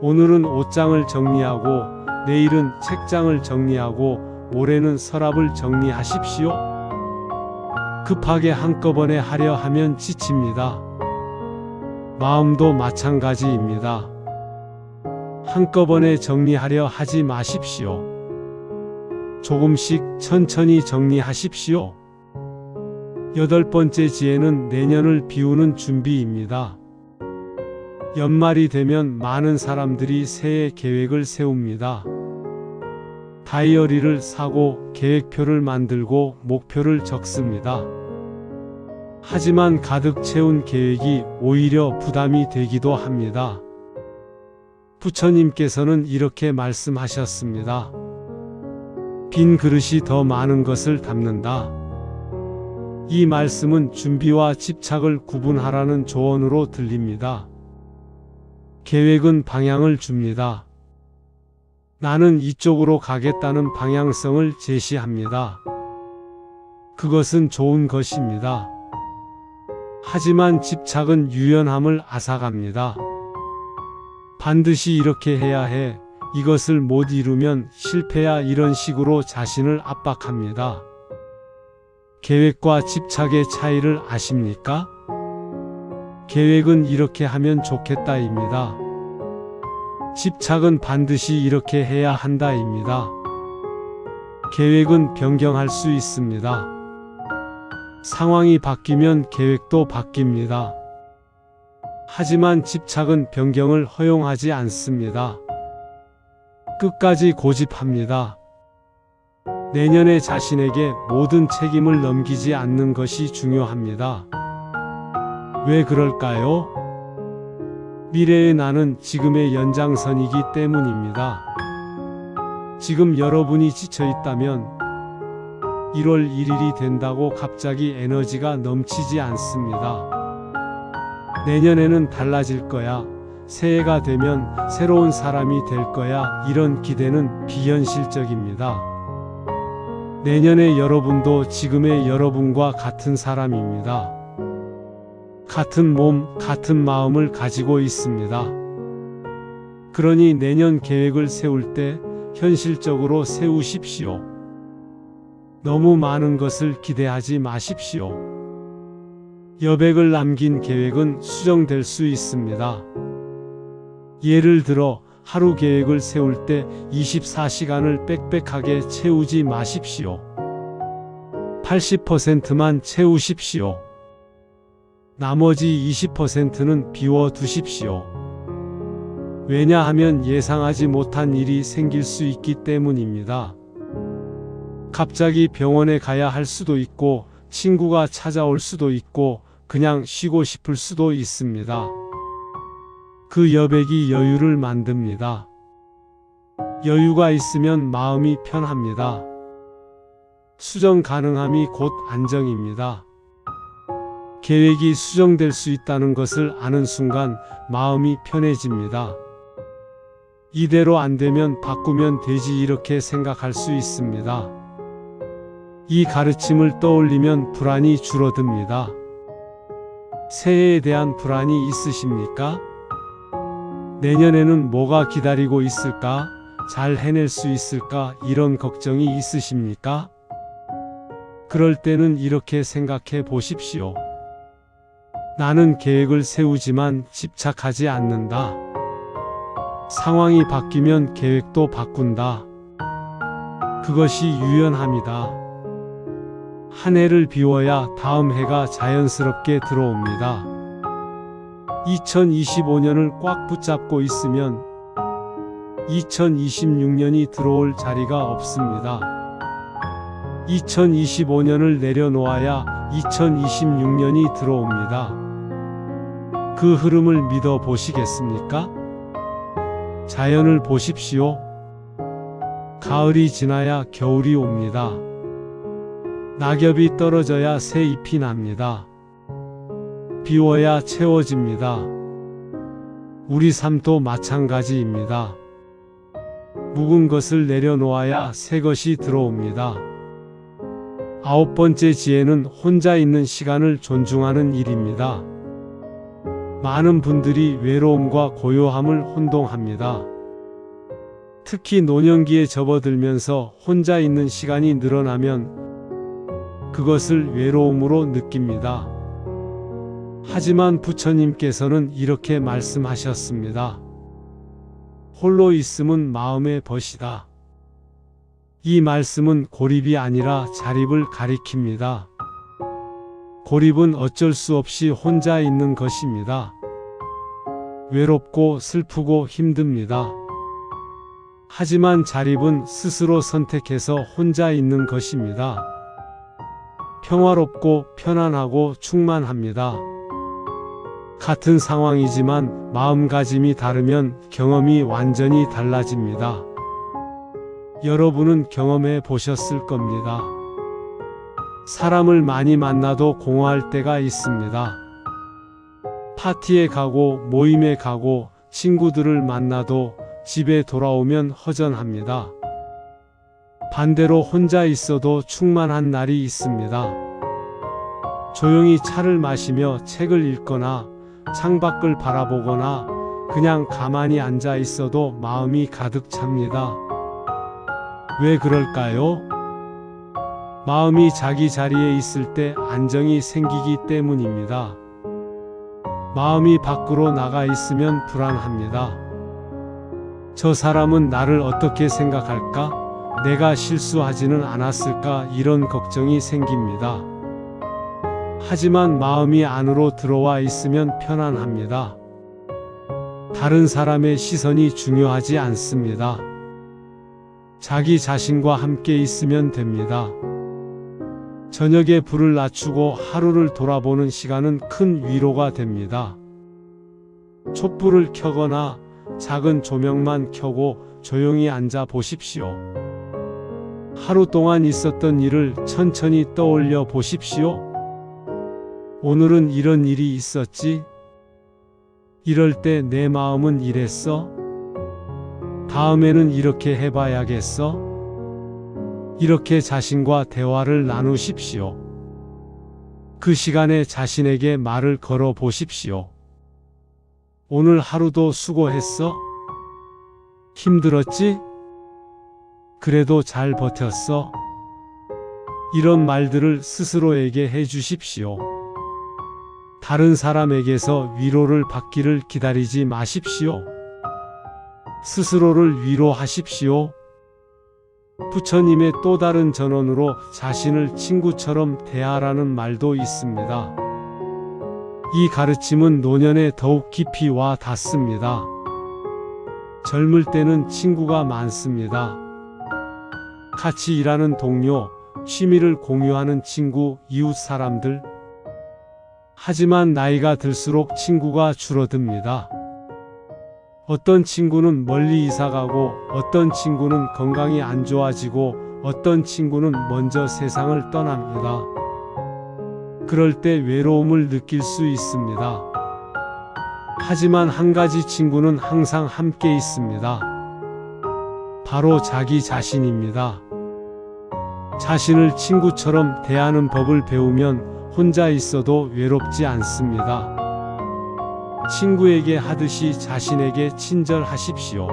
오늘은 옷장을 정리하고, 내일은 책장을 정리하고, 모레는 서랍을 정리하십시오. 급하게 한꺼번에 하려 하면 지칩니다. 마음도 마찬가지입니다. 한꺼번에 정리하려 하지 마십시오. 조금씩 천천히 정리하십시오. 8번째 지혜는 내년을 비우는 준비입니다. 연말이 되면 많은 사람들이 새해 계획을 세웁니다. 다이어리를 사고 계획표를 만들고 목표를 적습니다. 하지만 가득 채운 계획이 오히려 부담이 되기도 합니다. 부처님께서는 이렇게 말씀하셨습니다. 빈 그릇이 더 많은 것을 담는다. 이 말씀은 준비와 집착을 구분하라는 조언으로 들립니다. 계획은 방향을 줍니다. 나는 이쪽으로 가겠다는 방향성을 제시합니다. 그것은 좋은 것입니다. 하지만 집착은 유연함을 앗아갑니다. 반드시 이렇게 해야 해, 이것을 못 이루면 실패야 이런 식으로 자신을 압박합니다. 계획과 집착의 차이를 아십니까? 계획은 이렇게 하면 좋겠다입니다. 집착은 반드시 이렇게 해야 한다입니다. 계획은 변경할 수 있습니다. 상황이 바뀌면 계획도 바뀝니다. 하지만 집착은 변경을 허용하지 않습니다. 끝까지 고집합니다. 내년에 자신에게 모든 책임을 넘기지 않는 것이 중요합니다. 왜 그럴까요? 미래의 나는 지금의 연장선이기 때문입니다. 지금 여러분이 지쳐 있다면 1월 1일이 된다고 갑자기 에너지가 넘치지 않습니다. 내년에는 달라질 거야. 새해가 되면 새로운 사람이 될 거야. 이런 기대는 비현실적입니다. 내년의 여러분도 지금의 여러분과 같은 사람입니다. 같은 몸, 같은 마음을 가지고 있습니다. 그러니 내년 계획을 세울 때 현실적으로 세우십시오. 너무 많은 것을 기대하지 마십시오. 여백을 남긴 계획은 수정될 수 있습니다. 예를 들어 하루 계획을 세울 때 24시간을 빽빽하게 채우지 마십시오. 80%만 채우십시오. 나머지 20%는 비워두십시오. 왜냐하면 예상하지 못한 일이 생길 수 있기 때문입니다. 갑자기 병원에 가야 할 수도 있고, 친구가 찾아올 수도 있고, 그냥 쉬고 싶을 수도 있습니다. 그 여백이 여유를 만듭니다. 여유가 있으면 마음이 편합니다. 수정 가능함이 곧 안정입니다. 계획이 수정될 수 있다는 것을 아는 순간 마음이 편해집니다. 이대로 안 되면 바꾸면 되지 이렇게 생각할 수 있습니다. 이 가르침을 떠올리면 불안이 줄어듭니다. 새해에 대한 불안이 있으십니까? 내년에는 뭐가 기다리고 있을까? 잘 해낼 수 있을까? 이런 걱정이 있으십니까? 그럴 때는 이렇게 생각해 보십시오. 나는 계획을 세우지만 집착하지 않는다. 상황이 바뀌면 계획도 바꾼다. 그것이 유연함이다. 한 해를 비워야 다음 해가 자연스럽게 들어옵니다. 2025년을 꽉 붙잡고 있으면 2026년이 들어올 자리가 없습니다. 2025년을 내려놓아야 2026년이 들어옵니다. 그 흐름을 믿어 보시겠습니까? 자연을 보십시오. 가을이 지나야 겨울이 옵니다. 낙엽이 떨어져야 새 잎이 납니다. 비워야 채워집니다. 우리 삶도 마찬가지입니다. 묵은 것을 내려놓아야 새 것이 들어옵니다. 9번째 지혜는 혼자 있는 시간을 존중하는 일입니다. 많은 분들이 외로움과 고요함을 혼동합니다. 특히 노년기에 접어들면서 혼자 있는 시간이 늘어나면 그것을 외로움으로 느낍니다. 하지만 부처님께서는 이렇게 말씀하셨습니다. 홀로 있음은 마음의 벗이다. 이 말씀은 고립이 아니라 자립을 가리킵니다. 고립은 어쩔 수 없이 혼자 있는 것입니다. 외롭고 슬프고 힘듭니다. 하지만 자립은 스스로 선택해서 혼자 있는 것입니다. 평화롭고 편안하고 충만합니다. 같은 상황이지만 마음가짐이 다르면 경험이 완전히 달라집니다. 여러분은 경험해 보셨을 겁니다. 사람을 많이 만나도 공허할 때가 있습니다. 파티에 가고 모임에 가고 친구들을 만나도 집에 돌아오면 허전합니다. 반대로 혼자 있어도 충만한 날이 있습니다. 조용히 차를 마시며 책을 읽거나 창밖을 바라보거나 그냥 가만히 앉아 있어도 마음이 가득 찹니다. 왜 그럴까요? 마음이 자기 자리에 있을 때 안정이 생기기 때문입니다. 마음이 밖으로 나가 있으면 불안합니다. 저 사람은 나를 어떻게 생각할까? 내가 실수하지는 않았을까? 이런 걱정이 생깁니다. 하지만 마음이 안으로 들어와 있으면 편안합니다. 다른 사람의 시선이 중요하지 않습니다. 자기 자신과 함께 있으면 됩니다. 저녁에 불을 낮추고 하루를 돌아보는 시간은 큰 위로가 됩니다. 촛불을 켜거나 작은 조명만 켜고 조용히 앉아 보십시오. 하루 동안 있었던 일을 천천히 떠올려 보십시오. 오늘은 이런 일이 있었지? 이럴 때 내 마음은 이랬어? 다음에는 이렇게 해봐야겠어? 이렇게 자신과 대화를 나누십시오. 그 시간에 자신에게 말을 걸어 보십시오. 오늘 하루도 수고했어? 힘들었지? 그래도 잘 버텼어? 이런 말들을 스스로에게 해 주십시오. 다른 사람에게서 위로를 받기를 기다리지 마십시오. 스스로를 위로하십시오. 부처님의 또 다른 전언으로 자신을 친구처럼 대하라는 말도 있습니다. 이 가르침은 노년에 더욱 깊이 와 닿습니다. 젊을 때는 친구가 많습니다. 같이 일하는 동료, 취미를 공유하는 친구, 이웃 사람들. 하지만 나이가 들수록 친구가 줄어듭니다. 어떤 친구는 멀리 이사가고, 어떤 친구는 건강이 안 좋아지고, 어떤 친구는 먼저 세상을 떠납니다. 그럴 때 외로움을 느낄 수 있습니다. 하지만 한 가지 친구는 항상 함께 있습니다. 바로 자기 자신입니다. 자신을 친구처럼 대하는 법을 배우면 혼자 있어도 외롭지 않습니다. 친구에게 하듯이 자신에게 친절하십시오.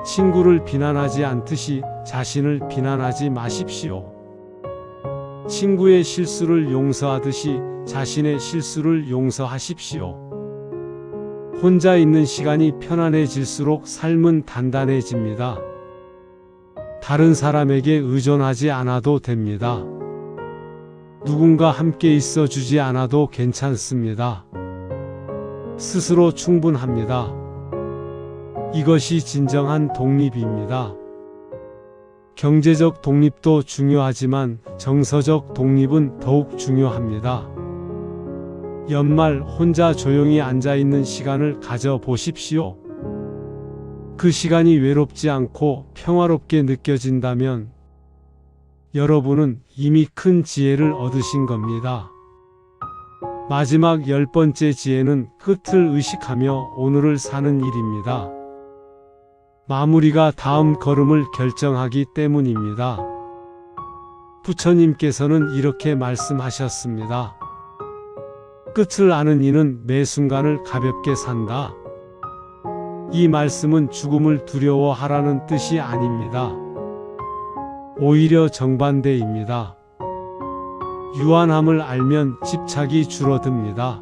친구를 비난하지 않듯이 자신을 비난하지 마십시오. 친구의 실수를 용서하듯이 자신의 실수를 용서하십시오. 혼자 있는 시간이 편안해질수록 삶은 단단해집니다. 다른 사람에게 의존하지 않아도 됩니다. 누군가 함께 있어 주지 않아도 괜찮습니다. 스스로 충분합니다. 이것이 진정한 독립입니다. 경제적 독립도 중요하지만 정서적 독립은 더욱 중요합니다. 연말 혼자 조용히 앉아 있는 시간을 가져 보십시오. 그 시간이 외롭지 않고 평화롭게 느껴진다면 여러분은 이미 큰 지혜를 얻으신 겁니다. 마지막 10번째 지혜는 끝을 의식하며 오늘을 사는 일입니다. 마무리가 다음 걸음을 결정하기 때문입니다. 부처님께서는 이렇게 말씀하셨습니다. 끝을 아는 이는 매 순간을 가볍게 산다. 이 말씀은 죽음을 두려워하라는 뜻이 아닙니다. 오히려 정반대입니다. 유한함을 알면 집착이 줄어듭니다.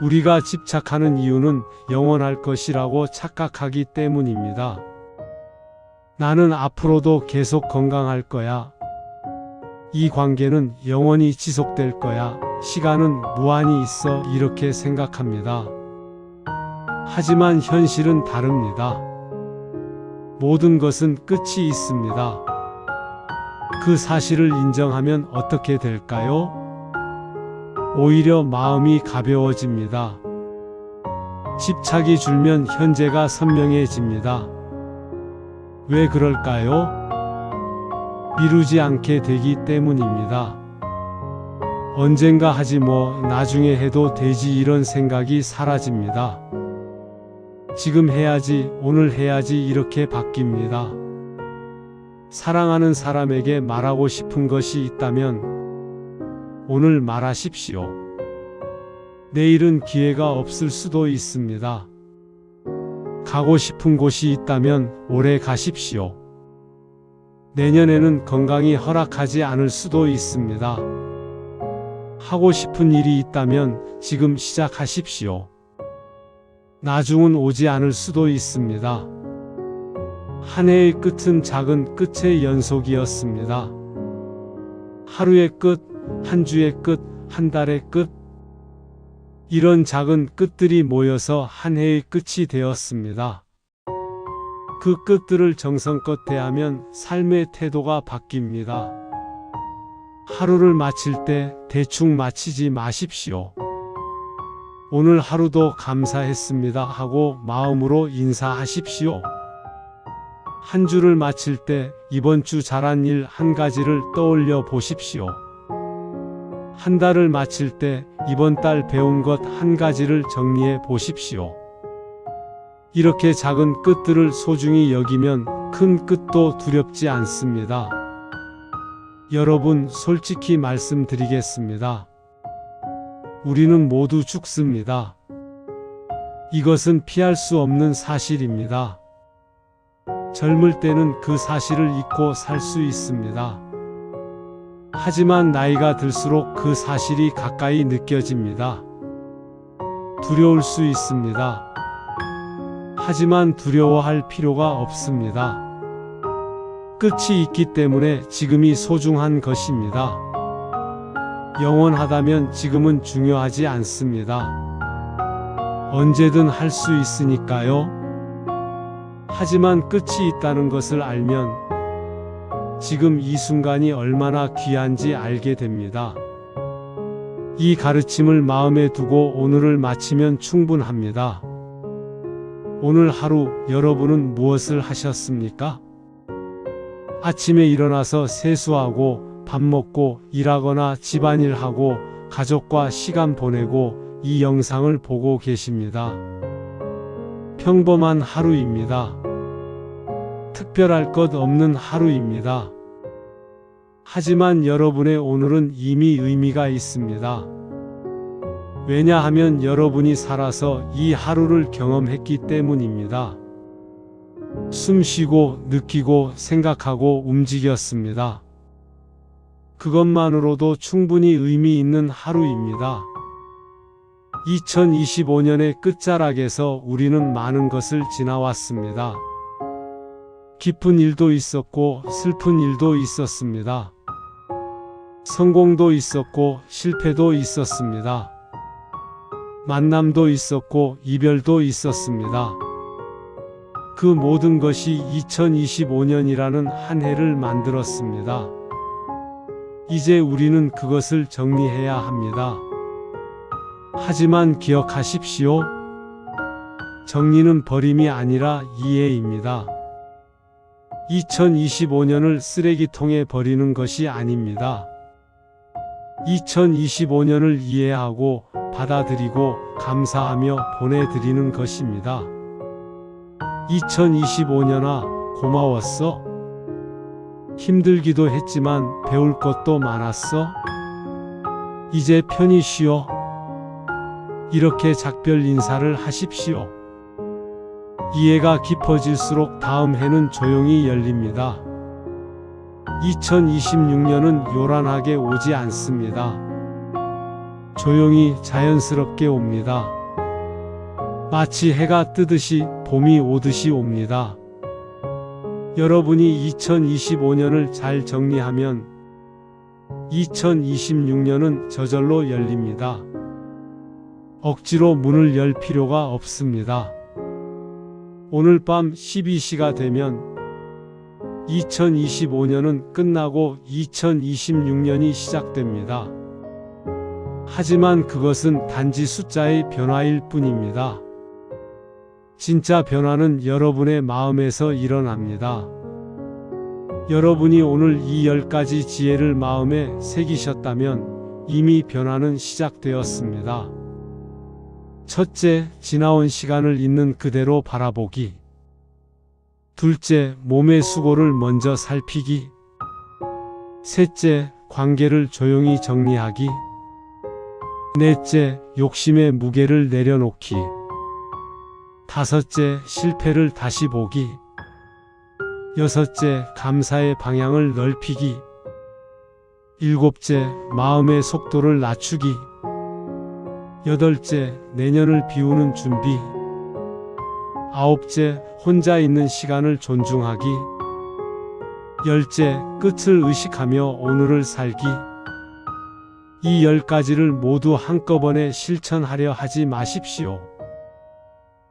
우리가 집착하는 이유는 영원할 것이라고 착각하기 때문입니다. 나는 앞으로도 계속 건강할 거야. 이 관계는 영원히 지속될 거야. 시간은 무한히 있어. 이렇게 생각합니다. 하지만 현실은 다릅니다. 모든 것은 끝이 있습니다. 그 사실을 인정하면 어떻게 될까요? 오히려 마음이 가벼워집니다. 집착이 줄면 현재가 선명해집니다. 왜 그럴까요? 미루지 않게 되기 때문입니다. 언젠가 하지 뭐 나중에 해도 되지 이런 생각이 사라집니다. 지금 해야지, 오늘 해야지 이렇게 바뀝니다. 사랑하는 사람에게 말하고 싶은 것이 있다면 오늘 말하십시오. 내일은 기회가 없을 수도 있습니다. 가고 싶은 곳이 있다면 올해 가십시오. 내년에는 건강이 허락하지 않을 수도 있습니다. 하고 싶은 일이 있다면 지금 시작하십시오. 나중은 오지 않을 수도 있습니다. 한 해의 끝은 작은 끝의 연속이었습니다. 하루의 끝, 한 주의 끝, 한 달의 끝. 이런 작은 끝들이 모여서 한 해의 끝이 되었습니다. 그 끝들을 정성껏 대하면 삶의 태도가 바뀝니다. 하루를 마칠 때 대충 마치지 마십시오. 오늘 하루도 감사했습니다 하고 마음으로 인사하십시오. 한 주를 마칠 때 이번 주 잘한 일 한 가지를 떠올려 보십시오. 한 달을 마칠 때 이번 달 배운 것 한 가지를 정리해 보십시오. 이렇게 작은 끝들을 소중히 여기면 큰 끝도 두렵지 않습니다. 여러분, 솔직히 말씀드리겠습니다. 우리는 모두 죽습니다. 이것은 피할 수 없는 사실입니다. 젊을 때는 그 사실을 잊고 살 수 있습니다. 하지만 나이가 들수록 그 사실이 가까이 느껴집니다. 두려울 수 있습니다. 하지만 두려워할 필요가 없습니다. 끝이 있기 때문에 지금이 소중한 것입니다. 영원하다면 지금은 중요하지 않습니다. 언제든 할 수 있으니까요. 하지만 끝이 있다는 것을 알면 지금 이 순간이 얼마나 귀한지 알게 됩니다. 이 가르침을 마음에 두고 오늘을 마치면 충분합니다. 오늘 하루 여러분은 무엇을 하셨습니까? 아침에 일어나서 세수하고 밥 먹고 일하거나 집안일하고 가족과 시간 보내고 이 영상을 보고 계십니다. 평범한 하루입니다. 특별할 것 없는 하루입니다. 하지만 여러분의 오늘은 이미 의미가 있습니다. 왜냐하면 여러분이 살아서 이 하루를 경험했기 때문입니다. 숨 쉬고 느끼고 생각하고 움직였습니다. 그것만으로도 충분히 의미 있는 하루입니다. 2025년의 끝자락에서 우리는 많은 것을 지나왔습니다. 기쁜 일도 있었고 슬픈 일도 있었습니다. 성공도 있었고 실패도 있었습니다. 만남도 있었고 이별도 있었습니다. 그 모든 것이 2025년이라는 한 해를 만들었습니다. 이제 우리는 그것을 정리해야 합니다. 하지만 기억하십시오. 정리는 버림이 아니라 이해입니다. 2025년을 쓰레기통에 버리는 것이 아닙니다. 2025년을 이해하고 받아들이고 감사하며 보내드리는 것입니다. 2025년아, 고마웠어? 힘들기도 했지만 배울 것도 많았어? 이제 편히 쉬어. 이렇게 작별 인사를 하십시오. 이해가 깊어질수록 다음 해는 조용히 열립니다. 2026년은 요란하게 오지 않습니다. 조용히 자연스럽게 옵니다. 마치 해가 뜨듯이 봄이 오듯이 옵니다. 여러분이 2025년을 잘 정리하면 2026년은 저절로 열립니다. 억지로 문을 열 필요가 없습니다. 오늘 밤 12시가 되면 2025년은 끝나고 2026년이 시작됩니다. 하지만 그것은 단지 숫자의 변화일 뿐입니다. 진짜 변화는 여러분의 마음에서 일어납니다. 여러분이 오늘 이 10가지 지혜를 마음에 새기셨다면 이미 변화는 시작되었습니다. 첫째, 지나온 시간을 있는 그대로 바라보기. 둘째, 몸의 수고를 먼저 살피기. 셋째, 관계를 조용히 정리하기. 넷째, 욕심의 무게를 내려놓기. 다섯째, 실패를 다시 보기. 여섯째, 감사의 방향을 넓히기. 일곱째, 마음의 속도를 낮추기. 여덟째, 내년을 비우는 준비. 아홉째, 혼자 있는 시간을 존중하기. 열째, 끝을 의식하며 오늘을 살기. 이 10가지를 모두 한꺼번에 실천하려 하지 마십시오.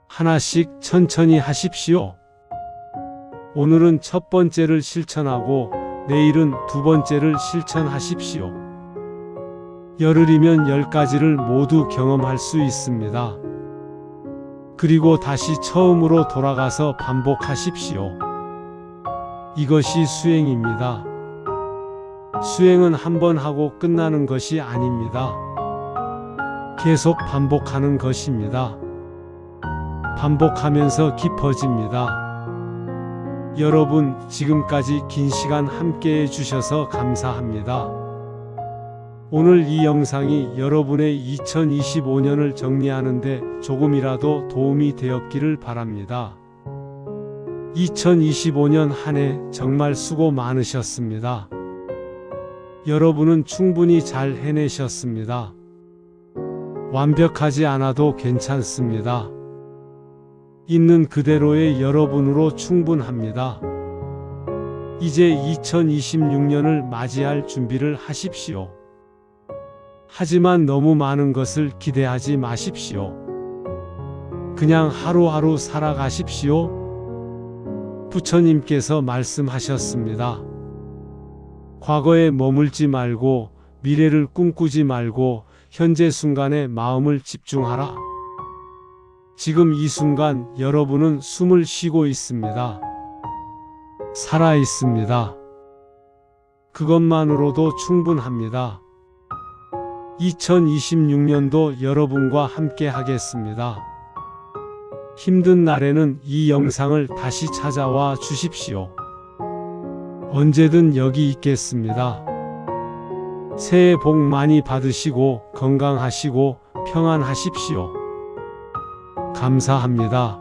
하나씩 천천히 하십시오. 오늘은 첫 번째를 실천하고 내일은 두 번째를 실천하십시오. 열흘이면 10가지를 모두 경험할 수 있습니다. 그리고 다시 처음으로 돌아가서 반복하십시오. 이것이 수행입니다. 수행은 한 번 하고 끝나는 것이 아닙니다. 계속 반복하는 것입니다. 반복하면서 깊어집니다. 여러분, 지금까지 긴 시간 함께 해주셔서 감사합니다. 오늘 이 영상이 여러분의 2025년을 정리하는데 조금이라도 도움이 되었기를 바랍니다. 2025년 한 해 정말 수고 많으셨습니다. 여러분은 충분히 잘 해내셨습니다. 완벽하지 않아도 괜찮습니다. 있는 그대로의 여러분으로 충분합니다. 이제 2026년을 맞이할 준비를 하십시오. 하지만 너무 많은 것을 기대하지 마십시오. 그냥 하루하루 살아가십시오. 부처님께서 말씀하셨습니다. 과거에 머물지 말고 미래를 꿈꾸지 말고 현재 순간에 마음을 집중하라. 지금 이 순간 여러분은 숨을 쉬고 있습니다. 살아 있습니다. 그것만으로도 충분합니다. 2026년도 여러분과 함께 하겠습니다. 힘든 날에는 이 영상을 다시 찾아와 주십시오. 언제든 여기 있겠습니다. 새해 복 많이 받으시고 건강하시고 평안하십시오. 감사합니다.